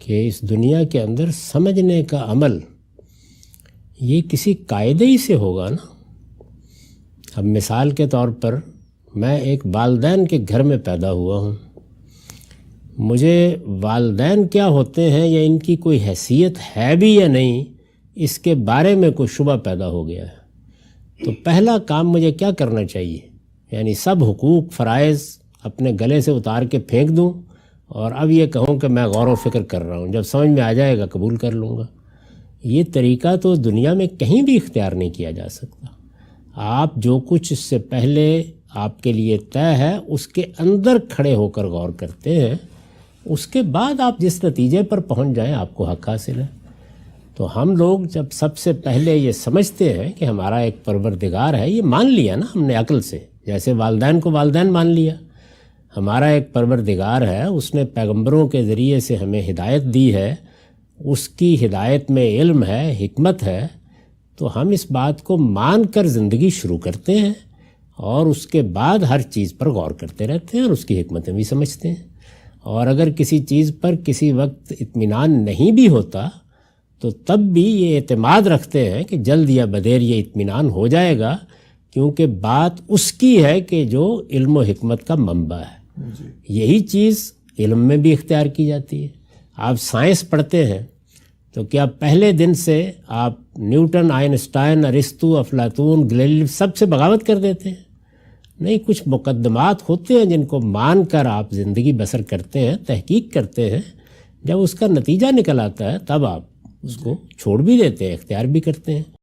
کہ اس دنیا کے اندر سمجھنے کا عمل یہ کسی قاعدے ہی سے ہوگا نا۔ اب مثال کے طور پر میں ایک والدین کے گھر میں پیدا ہوا ہوں، مجھے والدین کیا ہوتے ہیں یا ان کی کوئی حیثیت ہے بھی یا نہیں، اس کے بارے میں کوئی شبہ پیدا ہو گیا ہے، تو پہلا کام مجھے کیا کرنا چاہیے؟ یعنی سب حقوق فرائض اپنے گلے سے اتار کے پھینک دوں اور اب یہ کہوں کہ میں غور و فکر کر رہا ہوں، جب سمجھ میں آ جائے گا قبول کر لوں گا۔ یہ طریقہ تو دنیا میں کہیں بھی اختیار نہیں کیا جا سکتا۔ آپ جو کچھ اس سے پہلے آپ کے لیے طے ہے اس کے اندر کھڑے ہو کر غور کرتے ہیں، اس کے بعد آپ جس نتیجے پر پہنچ جائیں آپ کو حق حاصل ہے۔ تو ہم لوگ جب سب سے پہلے یہ سمجھتے ہیں کہ ہمارا ایک پروردگار ہے، یہ مان لیا نا ہم نے عقل سے، جیسے والدین کو والدین مان لیا، ہمارا ایک پروردگار ہے، اس نے پیغمبروں کے ذریعے سے ہمیں ہدایت دی ہے، اس کی ہدایت میں علم ہے، حکمت ہے، تو ہم اس بات کو مان کر زندگی شروع کرتے ہیں اور اس کے بعد ہر چیز پر غور کرتے رہتے ہیں اور اس کی حکمتیں بھی سمجھتے ہیں۔ اور اگر کسی چیز پر کسی وقت اطمینان نہیں بھی ہوتا تو تب بھی یہ اعتماد رکھتے ہیں کہ جلد یا بدیر یہ اطمینان ہو جائے گا، کیونکہ بات اس کی ہے کہ جو علم و حکمت کا منبع ہے۔ یہی چیز علم میں بھی اختیار کی جاتی ہے۔ آپ سائنس پڑھتے ہیں تو کیا پہلے دن سے آپ نیوٹن، آئنسٹائن، ارسطو، افلاطون، گلیلیو سب سے بغاوت کر دیتے ہیں؟ نہیں، کچھ مقدمات ہوتے ہیں جن کو مان کر آپ زندگی بسر کرتے ہیں، تحقیق کرتے ہیں، جب اس کا نتیجہ نکل آتا ہے تب آپ اس کو چھوڑ بھی دیتے ہیں، اختیار بھی کرتے ہیں۔